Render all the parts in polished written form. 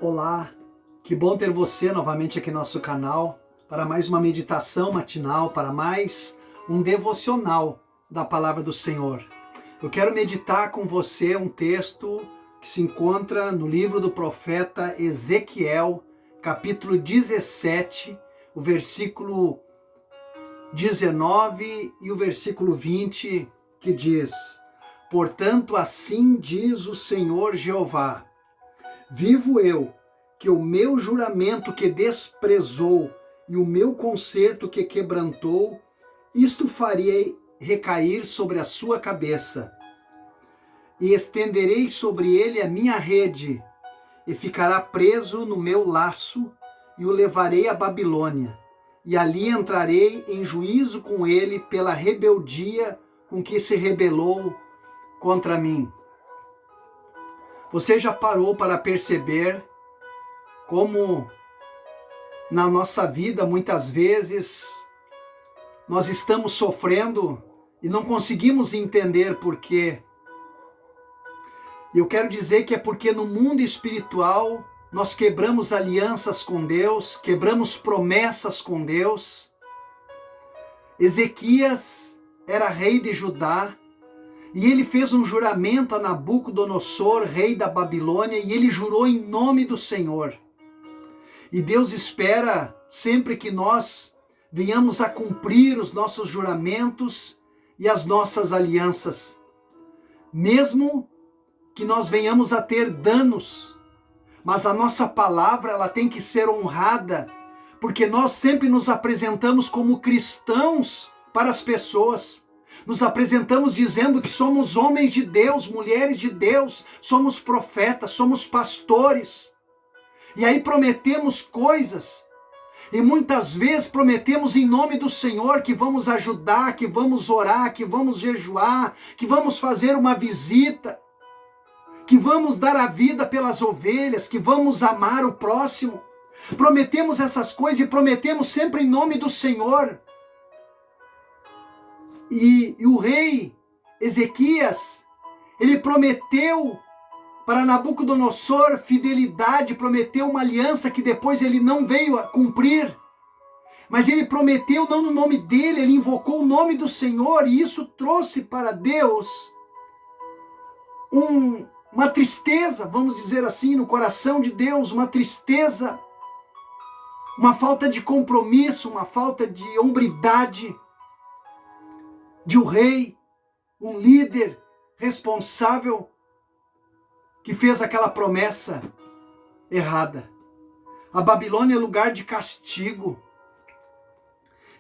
Olá, que bom ter você novamente aqui no nosso canal para mais uma meditação matinal, para mais um devocional da Palavra do Senhor. Eu quero meditar com você um texto que se encontra no livro do profeta Ezequiel, capítulo 17, o versículo 19 e o versículo 20, que diz: Portanto, assim diz o Senhor Jeová, vivo eu, que o meu juramento que desprezou e o meu concerto que quebrantou, isto farei recair sobre a sua cabeça. E estenderei sobre ele a minha rede, e ficará preso no meu laço, e o levarei à Babilônia. E ali entrarei em juízo com ele pela rebeldia com que se rebelou contra mim. Você já parou para perceber como na nossa vida muitas vezes nós estamos sofrendo e não conseguimos entender por quê? Eu quero dizer que é porque no mundo espiritual nós quebramos alianças com Deus, quebramos promessas com Deus. Ezequias era rei de Judá e ele fez um juramento a Nabucodonosor, rei da Babilônia, e ele jurou em nome do Senhor. E Deus espera sempre que nós venhamos a cumprir os nossos juramentos e as nossas alianças, mesmo que nós venhamos a ter danos, mas a nossa palavra ela tem que ser honrada, porque nós sempre nos apresentamos como cristãos para as pessoas. Nos apresentamos dizendo que somos homens de Deus, mulheres de Deus, somos profetas, somos pastores. E aí prometemos coisas, e muitas vezes prometemos em nome do Senhor que vamos ajudar, que vamos orar, que vamos jejuar, que vamos fazer uma visita, que vamos dar a vida pelas ovelhas, que vamos amar o próximo. Prometemos essas coisas e prometemos sempre em nome do Senhor. E o rei Ezequias, ele prometeu para Nabucodonosor fidelidade, prometeu uma aliança que depois ele não veio a cumprir. Mas ele prometeu não no nome dele, ele invocou o nome do Senhor, e isso trouxe para Deus uma tristeza, vamos dizer assim, no coração de Deus, uma tristeza, uma falta de compromisso, uma falta de hombridade de um rei, um líder responsável que fez aquela promessa errada. A Babilônia é lugar de castigo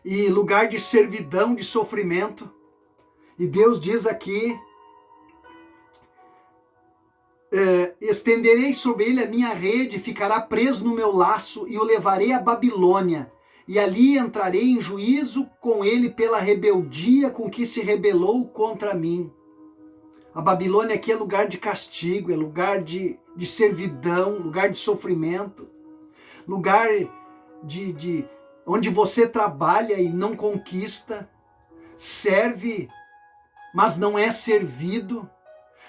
e lugar de servidão, de sofrimento. E Deus diz aqui, estenderei sobre ele a minha rede, ficará preso no meu laço e o levarei à Babilônia. E ali entrarei em juízo com ele pela rebeldia com que se rebelou contra mim. A Babilônia aqui é lugar de castigo, é lugar de servidão, lugar de sofrimento, lugar de onde você trabalha e não conquista, serve, mas não é servido,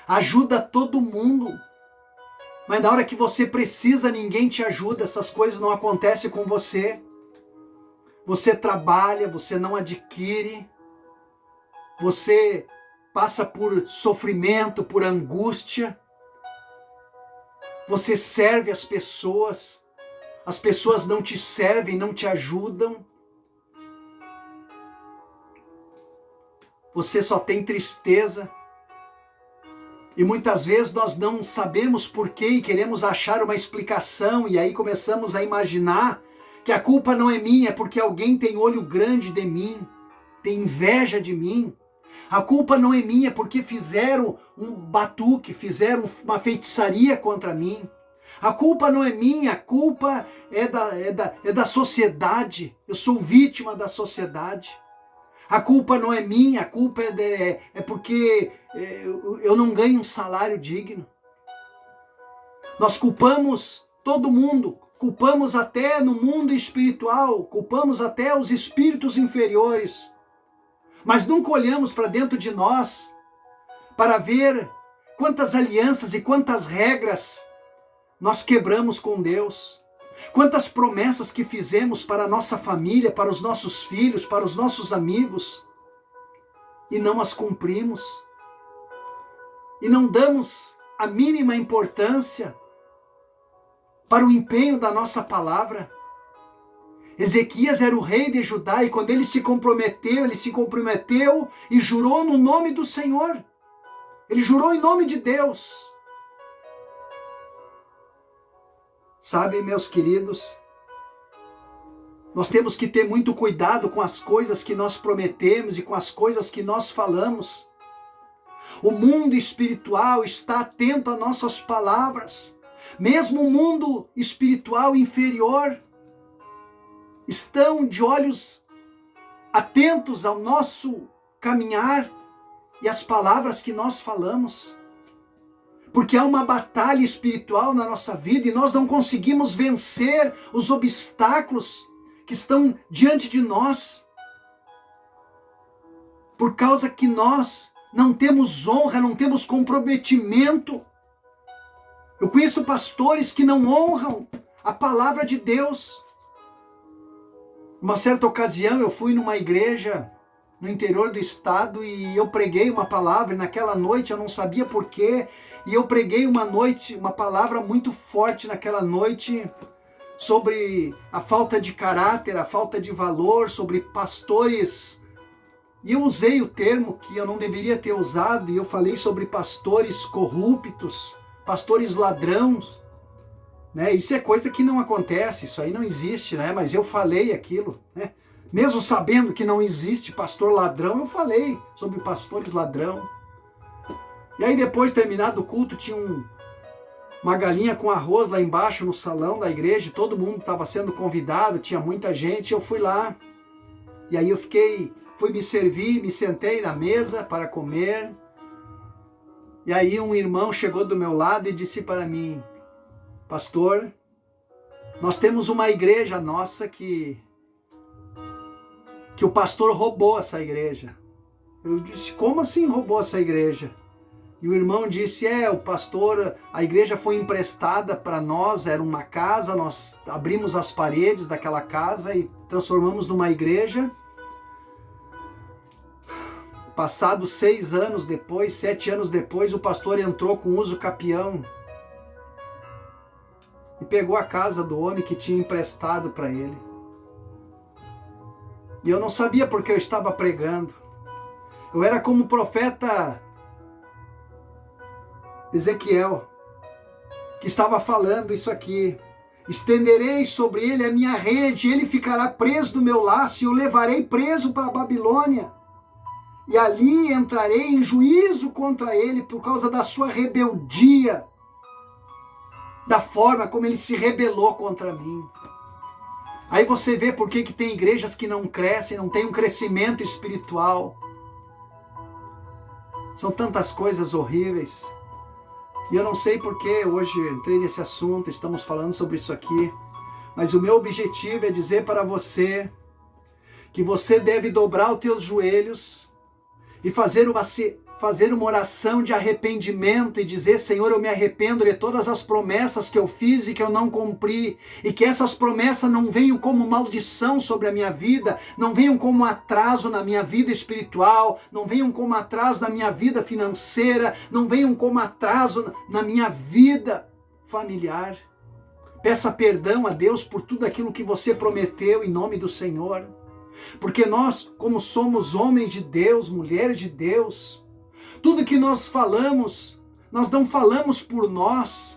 ajuda todo mundo, mas na hora que você precisa ninguém te ajuda, essas coisas não acontecem com você. Você trabalha, você não adquire, você passa por sofrimento, por angústia, você serve as pessoas não te servem, não te ajudam, você só tem tristeza, e muitas vezes nós não sabemos porquê e queremos achar uma explicação, e aí começamos a imaginar que a culpa não é minha, é porque alguém tem olho grande de mim, tem inveja de mim. A culpa não é minha porque fizeram um batuque, fizeram uma feitiçaria contra mim. A culpa não é minha, a culpa é da sociedade. Eu sou vítima da sociedade. A culpa não é minha, a culpa é porque eu não ganho um salário digno. Nós culpamos todo mundo, culpamos até no mundo espiritual, culpamos até os espíritos inferiores. Mas nunca olhamos para dentro de nós para ver quantas alianças e quantas regras nós quebramos com Deus. Quantas promessas que fizemos para a nossa família, para os nossos filhos, para os nossos amigos, e não as cumprimos. E não damos a mínima importância para o empenho da nossa palavra. Ezequias era o rei de Judá e quando ele se comprometeu e jurou no nome do Senhor. Ele jurou em nome de Deus. Sabe, meus queridos, nós temos que ter muito cuidado com as coisas que nós prometemos e com as coisas que nós falamos. O mundo espiritual está atento às nossas palavras. Mesmo o mundo espiritual inferior estão de olhos atentos ao nosso caminhar e às palavras que nós falamos. Porque há uma batalha espiritual na nossa vida e nós não conseguimos vencer os obstáculos que estão diante de nós. Por causa que nós não temos honra, não temos comprometimento. Eu conheço pastores que não honram a palavra de Deus. Uma certa ocasião eu fui numa igreja no interior do estado e eu preguei uma palavra e naquela noite eu não sabia porquê e eu preguei uma palavra muito forte naquela noite sobre a falta de caráter, a falta de valor, sobre pastores. E eu usei o termo que eu não deveria ter usado e eu falei sobre pastores corruptos, pastores ladrões. Né? Isso é coisa que não acontece, isso aí não existe, né? Mas eu falei aquilo, né? Mesmo sabendo que não existe pastor ladrão, eu falei sobre pastores ladrão. E aí depois, terminado o culto, tinha uma galinha com arroz lá embaixo no salão da igreja, todo mundo estava sendo convidado, tinha muita gente, eu fui lá, e aí eu fui me servir, me sentei na mesa para comer, e aí um irmão chegou do meu lado e disse para mim: pastor, nós temos uma igreja nossa que o pastor roubou essa igreja. Eu disse: como assim roubou essa igreja? E o irmão disse: o pastor, a igreja foi emprestada para nós, era uma casa, nós abrimos as paredes daquela casa e transformamos numa igreja. Passados 6 anos depois, 7 anos depois, o pastor entrou com uso capião e pegou a casa do homem que tinha emprestado para ele. E eu não sabia porque eu estava pregando. Eu era como o profeta Ezequiel, que estava falando isso aqui: estenderei sobre ele a minha rede, ele ficará preso do meu laço, e eu levarei preso para a Babilônia. E ali entrarei em juízo contra ele por causa da sua rebeldia, da forma como ele se rebelou contra mim. Aí você vê por que tem igrejas que não crescem, não tem um crescimento espiritual. São tantas coisas horríveis. E eu não sei por que hoje entrei nesse assunto, estamos falando sobre isso aqui. Mas o meu objetivo é dizer para você que você deve dobrar os teus joelhos e fazer uma oração de arrependimento e dizer: Senhor, eu me arrependo de todas as promessas que eu fiz e que eu não cumpri, e que essas promessas não venham como maldição sobre a minha vida, não venham como atraso na minha vida espiritual, não venham como atraso na minha vida financeira, não venham como atraso na minha vida familiar. Peça perdão a Deus por tudo aquilo que você prometeu em nome do Senhor. Porque nós, como somos homens de Deus, mulheres de Deus, tudo que nós falamos, nós não falamos por nós.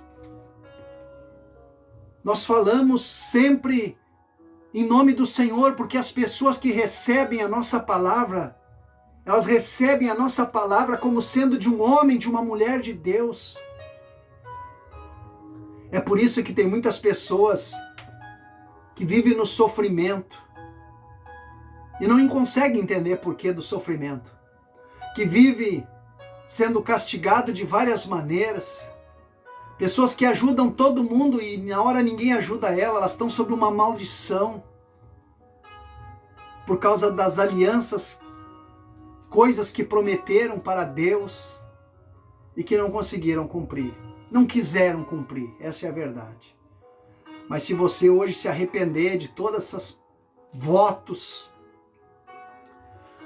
Nós falamos sempre em nome do Senhor, porque as pessoas que recebem a nossa palavra, elas recebem a nossa palavra como sendo de um homem, de uma mulher de Deus. É por isso que tem muitas pessoas que vivem no sofrimento e não conseguem entender porquê do sofrimento, que vive sendo castigado de várias maneiras, pessoas que ajudam todo mundo e na hora ninguém ajuda elas estão sob uma maldição, por causa das alianças, coisas que prometeram para Deus e que não conseguiram cumprir. não quiseram cumprir, essa é a verdade. Mas se você hoje se arrepender de todas essas votos,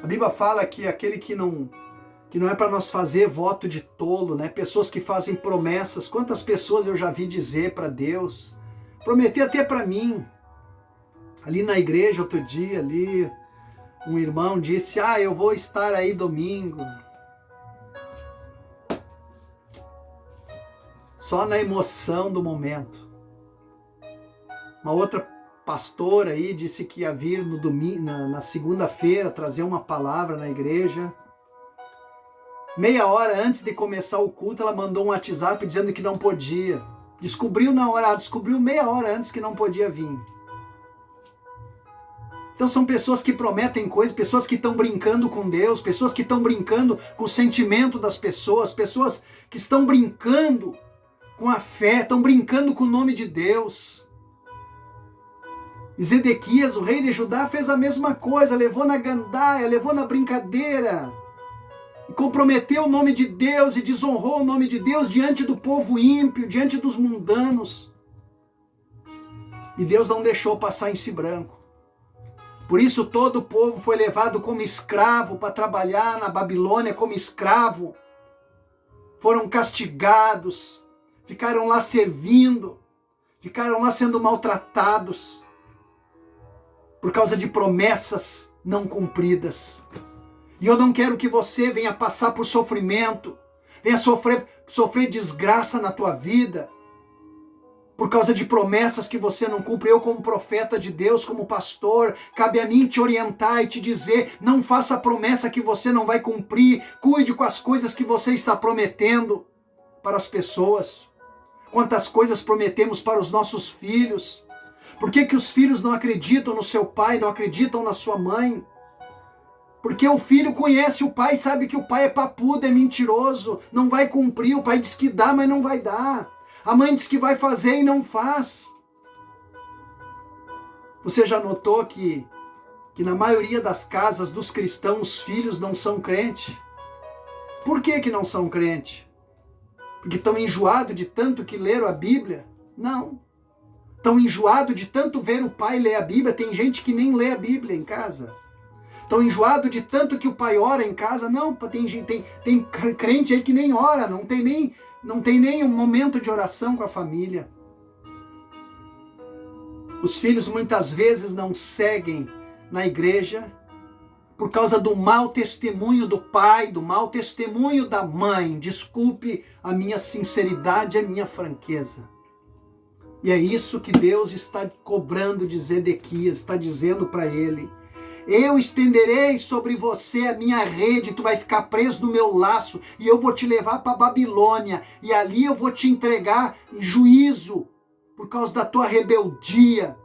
a Bíblia fala que aquele que não é para nós fazer voto de tolo, né? Pessoas que fazem promessas. Quantas pessoas eu já vi dizer para Deus, prometer até para mim. Ali na igreja outro dia, ali um irmão disse: eu vou estar aí domingo. Só na emoção do momento. Uma outra pastora aí disse que ia vir no domingo, na segunda-feira, trazer uma palavra na igreja. Meia hora antes de começar o culto, ela mandou um WhatsApp dizendo que não podia. Descobriu meia hora antes que não podia vir. Então são pessoas que prometem coisas, pessoas que estão brincando com Deus, pessoas que estão brincando com o sentimento das pessoas que estão brincando com a fé, estão brincando com o nome de Deus. E Zedequias, o rei de Judá, fez a mesma coisa, levou na gandaia, levou na brincadeira, e comprometeu o nome de Deus e desonrou o nome de Deus diante do povo ímpio, diante dos mundanos. E Deus não deixou passar em si branco. Por isso todo o povo foi levado como escravo para trabalhar na Babilônia como escravo. Foram castigados, ficaram lá servindo, ficaram lá sendo maltratados por causa de promessas não cumpridas. E eu não quero que você venha passar por sofrimento, venha sofrer desgraça na tua vida, por causa de promessas que você não cumpre. Eu, como profeta de Deus, como pastor, cabe a mim te orientar e te dizer: não faça promessa que você não vai cumprir, cuide com as coisas que você está prometendo para as pessoas. Quantas coisas prometemos para os nossos filhos? Por que os filhos não acreditam no seu pai, não acreditam na sua mãe? Porque o filho conhece o pai, sabe que o pai é papudo, é mentiroso, não vai cumprir. O pai diz que dá, mas não vai dar. A mãe diz que vai fazer e não faz. Você já notou que na maioria das casas dos cristãos, os filhos não são crentes? Por que não são crentes? Porque estão enjoados de tanto que leram a Bíblia? Não. Estão enjoados de tanto ver o pai ler a Bíblia. Tem gente que nem lê a Bíblia em casa. Estão enjoados de tanto que o pai ora em casa. Não, tem crente aí que nem ora, não tem nem um momento de oração com a família. Os filhos muitas vezes não seguem na igreja por causa do mau testemunho do pai, do mau testemunho da mãe. Desculpe a minha sinceridade, a minha franqueza. E é isso que Deus está cobrando de Zedequias, está dizendo para ele: eu estenderei sobre você a minha rede, tu vai ficar preso no meu laço, e eu vou te levar para Babilônia, e ali eu vou te entregar em juízo, por causa da tua rebeldia,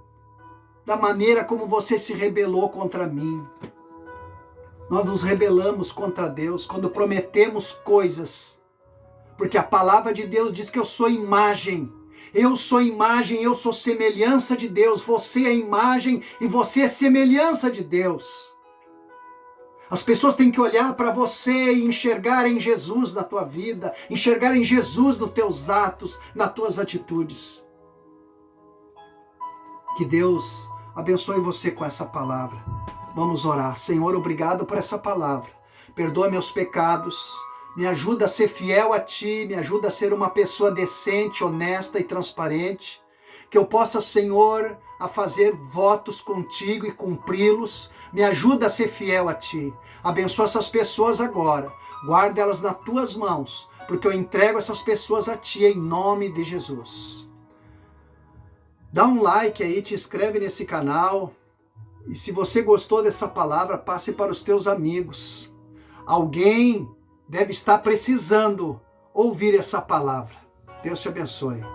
da maneira como você se rebelou contra mim. Nós nos rebelamos contra Deus quando prometemos coisas, porque a palavra de Deus diz que eu sou imagem, eu sou semelhança de Deus, você é imagem e você é semelhança de Deus. As pessoas têm que olhar para você e enxergar em Jesus na tua vida, enxergar em Jesus nos teus atos, nas tuas atitudes. Que Deus abençoe você com essa palavra. Vamos orar. Senhor, obrigado por essa palavra. Perdoa meus pecados. Me ajuda a ser fiel a Ti, me ajuda a ser uma pessoa decente, honesta e transparente. Que eu possa, Senhor, a fazer votos contigo e cumpri-los. Me ajuda a ser fiel a Ti. Abençoa essas pessoas agora. Guarda elas nas Tuas mãos, porque eu entrego essas pessoas a Ti em nome de Jesus. Dá um like aí, te inscreve nesse canal. E se você gostou dessa palavra, passe para os teus amigos. Alguém deve estar precisando ouvir essa palavra. Deus te abençoe.